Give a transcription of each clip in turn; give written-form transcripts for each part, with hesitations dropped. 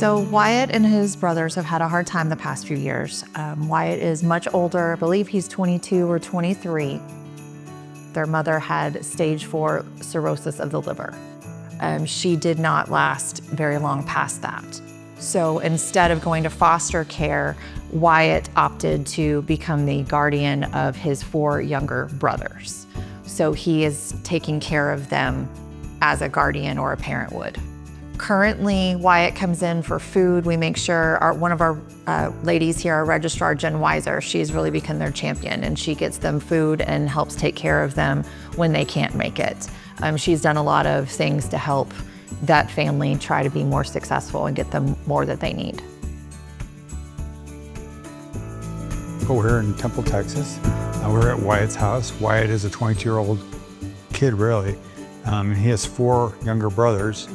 So Wyatt and his brothers have had a hard time the past few years. Wyatt is much older. I believe he's 22 or 23. Their mother had stage 4 cirrhosis of the liver. She did not last very long past that. So instead of going to foster care, Wyatt opted to become the guardian of his 4 younger brothers. So he is taking care of them as a guardian or a parent would. Currently, Wyatt comes in for food. We make sure one of our ladies here, our registrar, Jen Weiser, she's really become their champion, and she gets them food and helps take care of them when they can't make it. She's done a lot of things to help that family try to be more successful and get them more that they need. We're here in Temple, Texas. We're at Wyatt's house. Wyatt is a 22-year-old kid, really. And he has 4 younger brothers.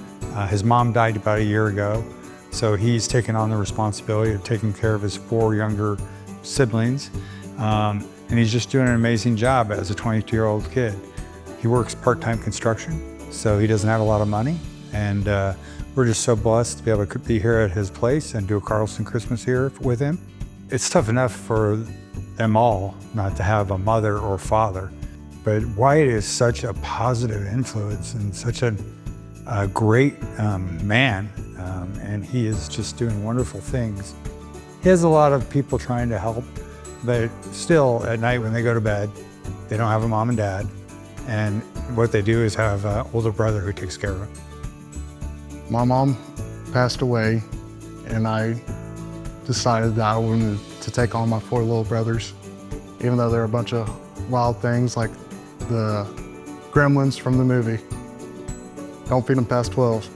His mom died about a year ago, so he's taken on the responsibility of taking care of his 4 younger siblings. And he's just doing an amazing job as a 22-year-old kid. He works part-time construction, so he doesn't have a lot of money. And we're just so blessed to be able to be here at his place and do a Carlson Christmas here with him. It's tough enough for them all not to have a mother or father, but Wyatt is such a positive influence and such a great man, and he is just doing wonderful things. He has a lot of people trying to help, but still at night when they go to bed, they don't have a mom and dad, and what they do is have an older brother who takes care of them. My mom passed away, and I decided that I wanted to take on my 4 little brothers, even though they're a bunch of wild things like the gremlins from the movie. Don't feed them past 12,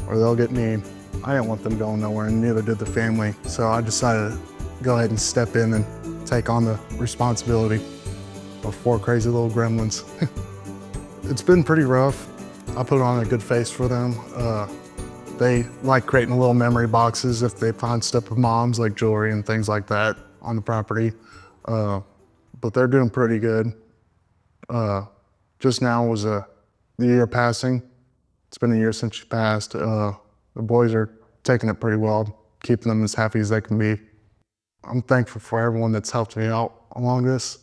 or they'll get mean. I didn't want them going nowhere, and neither did the family, so I decided to go ahead and step in and take on the responsibility of 4 crazy little gremlins. It's been pretty rough. I put on a good face for them. They like creating little memory boxes if they find stuff of mom's, like jewelry and things like that on the property. But they're doing pretty good. Just now was the year passing. It's been a year since she passed. The boys are taking it pretty well, keeping them as happy as they can be. I'm thankful for everyone that's helped me out along this,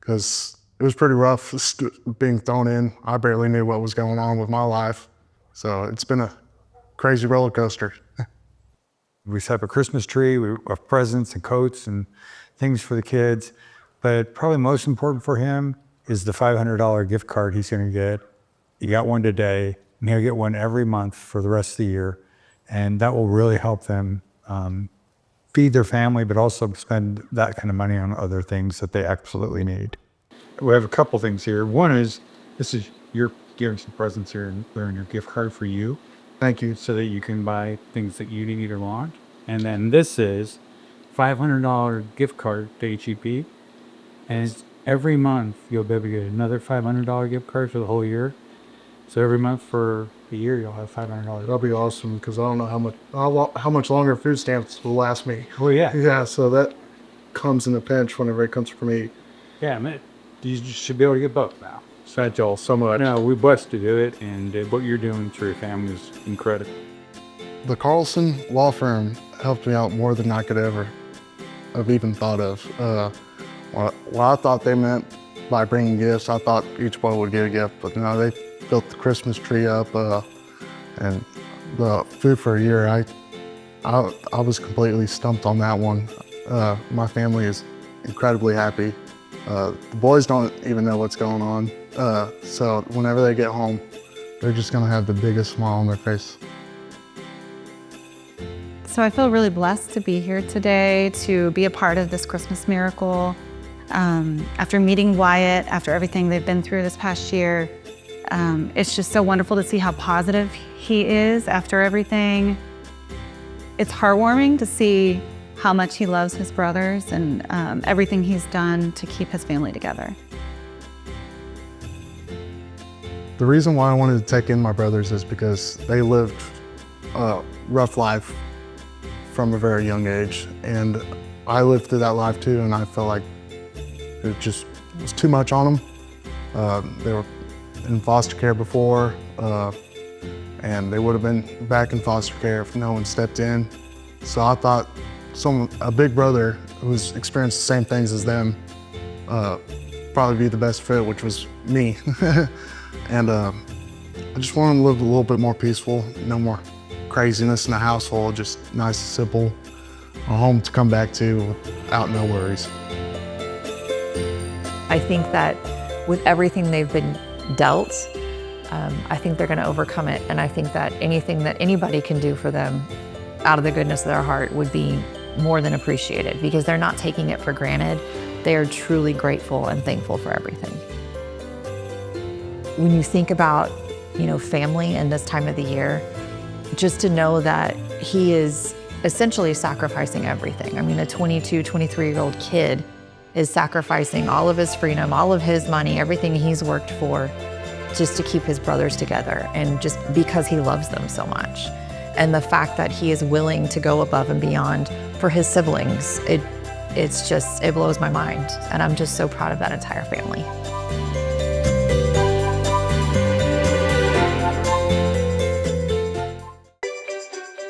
because it was pretty rough being thrown in. I barely knew what was going on with my life. So it's been a crazy roller coaster. We set up a Christmas tree, we have presents and coats and things for the kids, but probably most important for him is the $500 gift card he's gonna get. He got one today, and he'll get one every month for the rest of the year, and that will really help them feed their family, but also spend that kind of money on other things that they absolutely need. We have a couple things here. One is, this is you're giving some presents here, and they're in your gift card for you. Thank you. So that you can buy things that you need or want. And then this is $500 gift card to HEB. And every month you'll be able to get another $500 gift card for the whole year. So every month for a year you'll have $500. That'll be awesome, because I don't know how much longer food stamps will last me. Oh yeah. Yeah, so that comes in a pinch whenever it comes for me. Yeah, man. You should be able to get both now. Thank y'all so much. No, we're blessed to do it, and what you're doing for your family is incredible. The Carlson law firm helped me out more than I could ever have even thought of. What I thought they meant by bringing gifts, I thought each boy would get a gift, but no, they built the Christmas tree up, and the food for a year. I was completely stumped on that one. My family is incredibly happy. The boys don't even know what's going on, so whenever they get home, they're just gonna have the biggest smile on their face. So I feel really blessed to be here today, to be a part of this Christmas miracle. After meeting Wyatt, after everything they've been through this past year, it's just so wonderful to see how positive he is after everything. It's heartwarming to see how much he loves his brothers and everything he's done to keep his family together. The reason why I wanted to take in my brothers is because they lived a rough life from a very young age, and I lived through that life too, and I felt like it just was too much on them. They were in foster care before, and they would have been back in foster care if no one stepped in. So I thought a big brother who's experienced the same things as them probably be the best fit, which was me. And I just wanted to live a little bit more peaceful, no more craziness in the household, just nice and simple, a home to come back to without no worries. I think that with everything they've been dealt, I think they're gonna overcome it. And I think that anything that anybody can do for them out of the goodness of their heart would be more than appreciated, because they're not taking it for granted. They are truly grateful and thankful for everything. When you think about, family in this time of the year, just to know that he is essentially sacrificing everything. I mean, a 22, 23-year-old kid is sacrificing all of his freedom, all of his money, everything he's worked for, just to keep his brothers together, and just because he loves them so much. And the fact that he is willing to go above and beyond for his siblings, it blows my mind. And I'm just so proud of that entire family.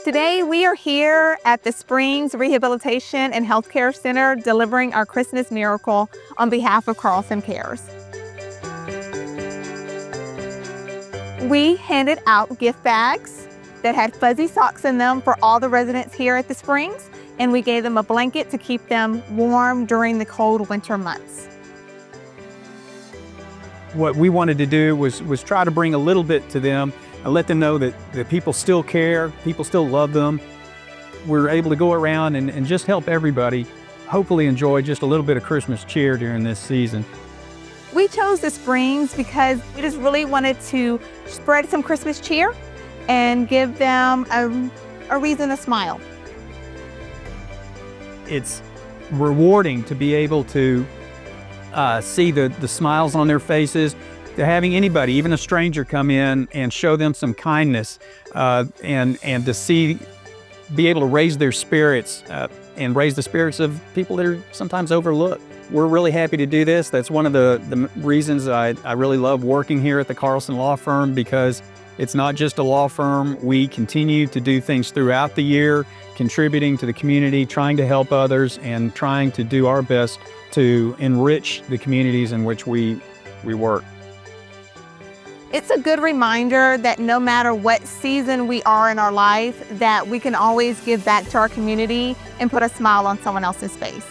Today, we are here at the Springs Rehabilitation and Healthcare Center delivering our Christmas miracle on behalf of Carlson Cares. We handed out gift bags that had fuzzy socks in them for all the residents here at the Springs, and we gave them a blanket to keep them warm during the cold winter months. What we wanted to do was try to bring a little bit to them and let them know that people still care, people still love them. We're able to go around and just help everybody hopefully enjoy just a little bit of Christmas cheer during this season. We chose the Springs because we just really wanted to spread some Christmas cheer and give them a reason to smile. It's rewarding to be able to see the smiles on their faces, to having anybody, even a stranger, come in and show them some kindness, and to be able to raise their spirits and raise the spirits of people that are sometimes overlooked. We're really happy to do this. That's one of the reasons I really love working here at the Carlson Law Firm, because it's not just a law firm. We continue to do things throughout the year, contributing to the community, trying to help others, and trying to do our best to enrich the communities in which we work. It's a good reminder that no matter what season we are in our life, that we can always give back to our community and put a smile on someone else's face.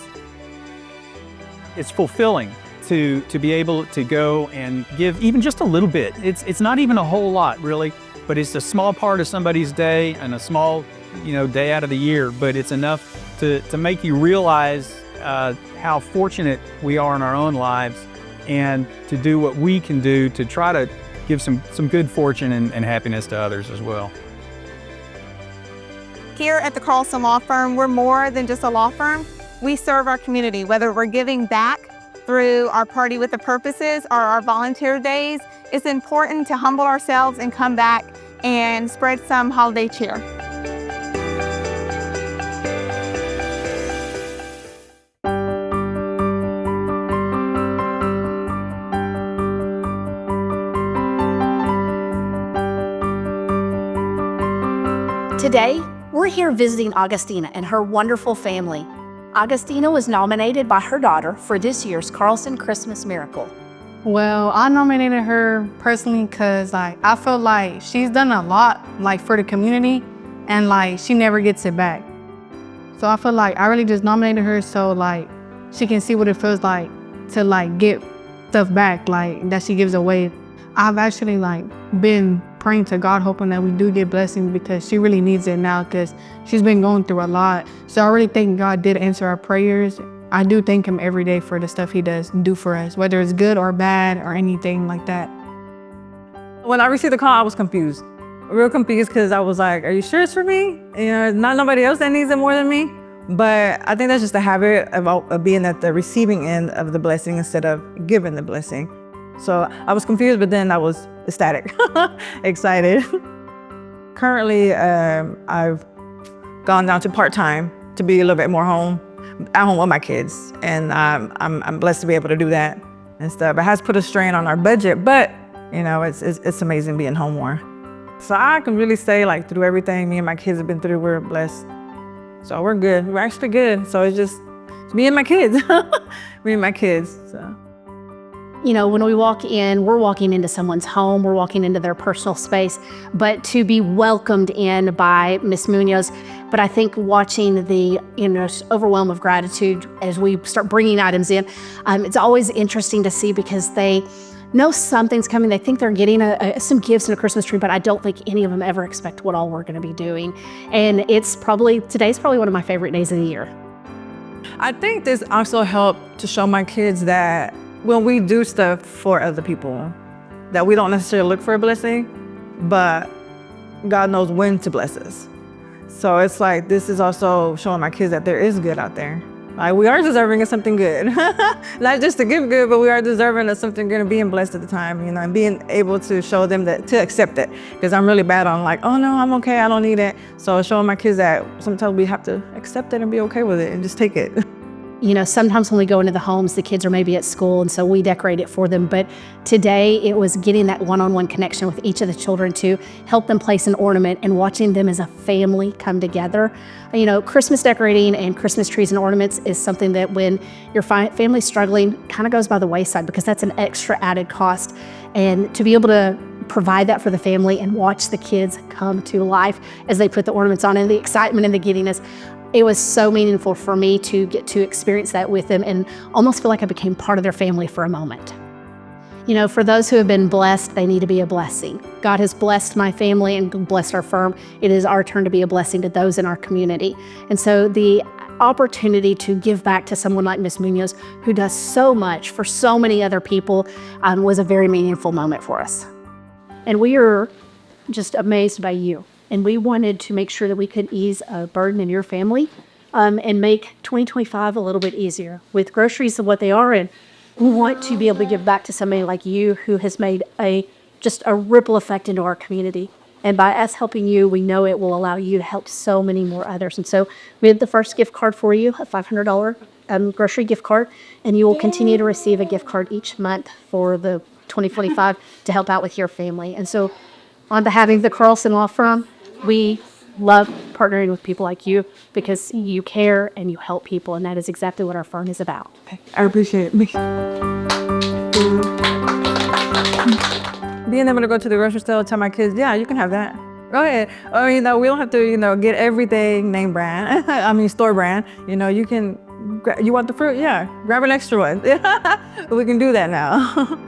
It's fulfilling to be able to go and give even just a little bit. It's not even a whole lot, really, but it's a small part of somebody's day and a small day out of the year, but it's enough to make you realize how fortunate we are in our own lives, and to do what we can do to try to give some good fortune and happiness to others as well. Here at the Carlson Law Firm, we're more than just a law firm. We serve our community, whether we're giving back through our Party with the Purposes or our volunteer days. It's important to humble ourselves and come back and spread some holiday cheer. Today, we're here visiting Augustina and her wonderful family. Augustina was nominated by her daughter for this year's Carlson Christmas Miracle. Well, I nominated her personally because I feel like she's done a lot for the community, and she never gets it back. So I feel like I really just nominated her so she can see what it feels like to get stuff back that she gives away. I've actually been praying to God, hoping that we do get blessings, because she really needs it now, because she's been going through a lot. So I really think God did answer our prayers. I do thank him every day for the stuff he does do for us, whether it's good or bad or anything like that. When I received the call, I was confused. Real confused, because I was like, are you sure it's for me? Not nobody else that needs it more than me. But I think that's just a habit of being at the receiving end of the blessing instead of giving the blessing. So I was confused, but then I was ecstatic, excited. Currently, I've gone down to part-time to be a little bit more at home with my kids, and I'm blessed to be able to do that and stuff. It has put a strain on our budget, but it's amazing being home more. So I can really say, like, through everything me and my kids have been through, we're blessed. So we're good. We're actually good. So it's just me and my kids. Me and my kids. So. You know, when we walk in, we're walking into someone's home, we're walking into their personal space, but to be welcomed in by Miss Munoz. But I think watching the, overwhelm of gratitude as we start bringing items in, it's always interesting to see because they know something's coming. They think they're getting some gifts and a Christmas tree, but I don't think any of them ever expect what all we're going to be doing. And today's probably one of my favorite days of the year. I think this also helped to show my kids that when we do stuff for other people, that we don't necessarily look for a blessing, but God knows when to bless us. So it's like, this is also showing my kids that there is good out there. Like, we are deserving of something good. Not just to give good, but we are deserving of something good and being blessed at the time, and being able to show them that, to accept it. Because I'm really bad on like, oh no, I'm okay, I don't need it. So showing my kids that sometimes we have to accept it and be okay with it and just take it. Sometimes when we go into the homes, the kids are maybe at school, and so we decorate it for them. But today, it was getting that one-on-one connection with each of the children to help them place an ornament and watching them as a family come together. Christmas decorating and Christmas trees and ornaments is something that when your family's struggling, kind of goes by the wayside because that's an extra added cost. And to be able to provide that for the family and watch the kids come to life as they put the ornaments on and the excitement and the giddiness, it was so meaningful for me to get to experience that with them and almost feel like I became part of their family for a moment. For those who have been blessed, they need to be a blessing. God has blessed my family and blessed our firm. It is our turn to be a blessing to those in our community. And so the opportunity to give back to someone like Miss Munoz, who does so much for so many other people, was a very meaningful moment for us. And we are just amazed by you. And we wanted to make sure that we could ease a burden in your family and make 2025 a little bit easier. With groceries and what they are, and we want to be able to give back to somebody like you who has made just a ripple effect into our community. And by us helping you, we know it will allow you to help so many more others. And so we have the first gift card for you, a $500 grocery gift card, and you will continue to receive a gift card each month for the 2025 to help out with your family. And so on behalf of the Carlson Law Firm, we love partnering with people like you because you care and you help people, and that is exactly what our firm is about. I appreciate it. Being able to go to the grocery store and tell my kids, yeah, you can have that. Go ahead. We don't have to, get everything name brand. Store brand. You can, you want the fruit? Yeah, grab an extra one. We can do that now.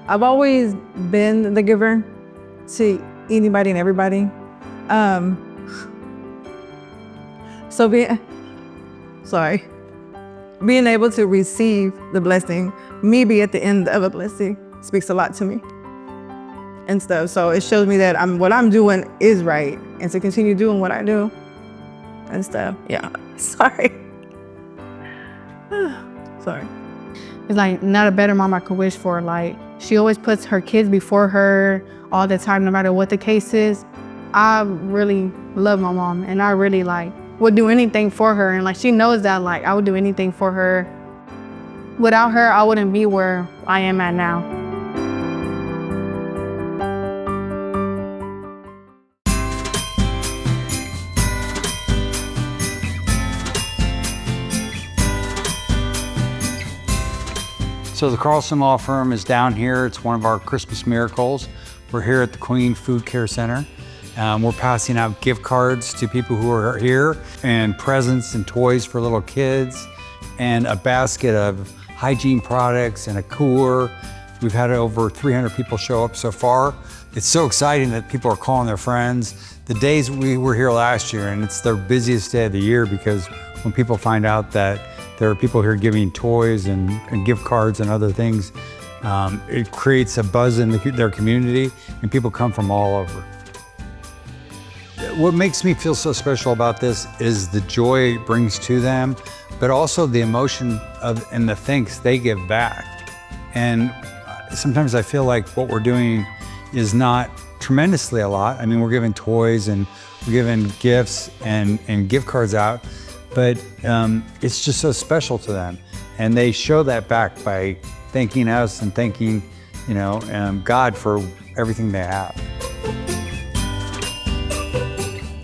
I've always been the giver to anybody and everybody. Being able to receive the blessing, me be at the end of a blessing, speaks a lot to me and stuff. So it shows me that what I'm doing is right, and to continue doing what I do and stuff. Yeah, sorry. Sorry. It's like not a better mom I could wish for. Like, she always puts her kids before her all the time, no matter what the case is. I really love my mom, and I really would do anything for her. And she knows that I would do anything for her. Without her, I wouldn't be where I am at now. So the Carlson Law Firm is down here. It's one of our Christmas miracles. We're here at the Queen Food Care Center. We're passing out gift cards to people who are here, and presents and toys for little kids, and a basket of hygiene products and a cooler. We've had over 300 people show up so far. It's so exciting that people are calling their friends. The days we were here last year, and it's the busiest day of the year because when people find out that there are people here giving toys and gift cards and other things, it creates a buzz in their community, and people come from all over. What makes me feel so special about this is the joy it brings to them, but also the emotion and the thanks they give back. And sometimes I feel like what we're doing is not tremendously a lot. We're giving toys and we're giving gifts and gift cards out, but it's just so special to them. And they show that back by thanking us and thanking, God for everything they have.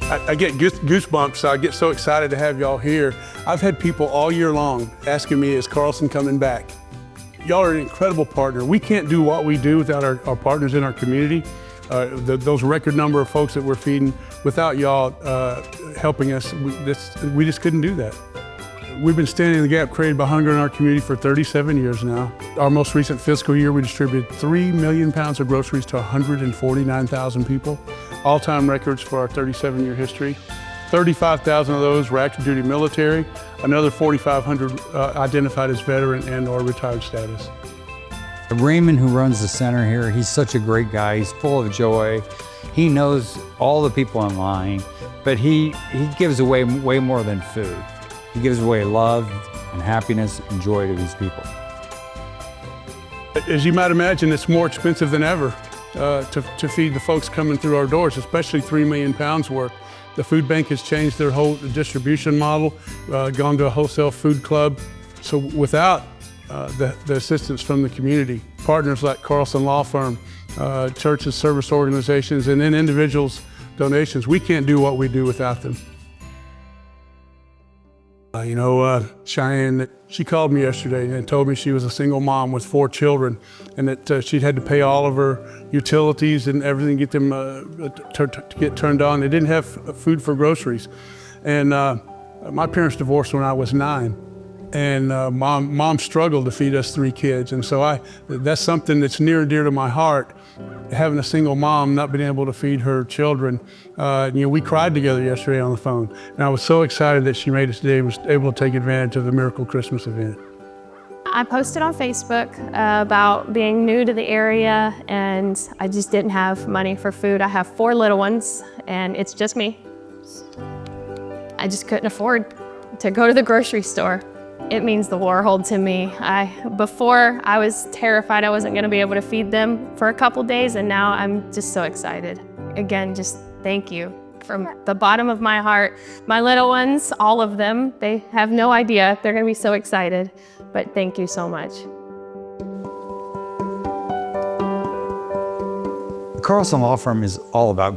I get goosebumps. I get so excited to have y'all here. I've had people all year long asking me, is Carlson coming back? Y'all are an incredible partner. We can't do what we do without our partners in our community. Those record number of folks that we're feeding, without y'all helping us, we just couldn't do that. We've been standing in the gap created by hunger in our community for 37 years now. Our most recent fiscal year, we distributed 3 million pounds of groceries to 149,000 people. All-time records for our 37-year history. 35,000 of those were active duty military. Another 4,500 identified as veteran and or retired status. Raymond, who runs the center here, he's such a great guy. He's full of joy. He knows all the people online, but he gives away way more than food. He gives away love and happiness and joy to these people. As you might imagine, it's more expensive than ever to feed the folks coming through our doors, especially 3 million pounds worth. The food bank has changed their whole distribution model, gone to a wholesale food club. So without the assistance from the community, partners like Carlson Law Firm, churches, service organizations, and then individuals' donations, we can't do what we do without them. Cheyenne, she called me yesterday and told me she was a single mom with 4 children and that she'd had to pay all of her utilities and everything, get them to get turned on. They didn't have food for groceries. And my parents divorced when I was 9. And mom struggled to feed us 3 kids. And so that's something that's near and dear to my heart, having a single mom not being able to feed her children. We cried together yesterday on the phone. And I was so excited that she made it today and was able to take advantage of the Miracle Christmas event. I posted on Facebook about being new to the area and I just didn't have money for food. I have 4 little ones and it's just me. I just couldn't afford to go to the grocery store. It means the world to me. Before I was terrified I wasn't gonna be able to feed them for a couple days, and now I'm just so excited. Again, just thank you from the bottom of my heart. My little ones, all of them, they have no idea. They're gonna be so excited, but thank you so much. The Carlson Law Firm is all about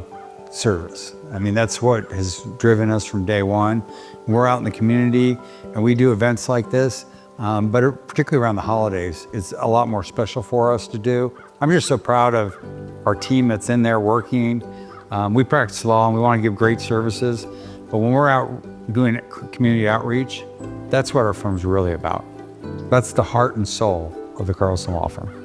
service. I mean, that's what has driven us from day one. We're out in the community and we do events like this, but particularly around the holidays, it's a lot more special for us to do. I'm just so proud of our team that's in there working. We practice law and we want to give great services, but when we're out doing community outreach, that's what our firm's really about. That's the heart and soul of the Carlson Law Firm.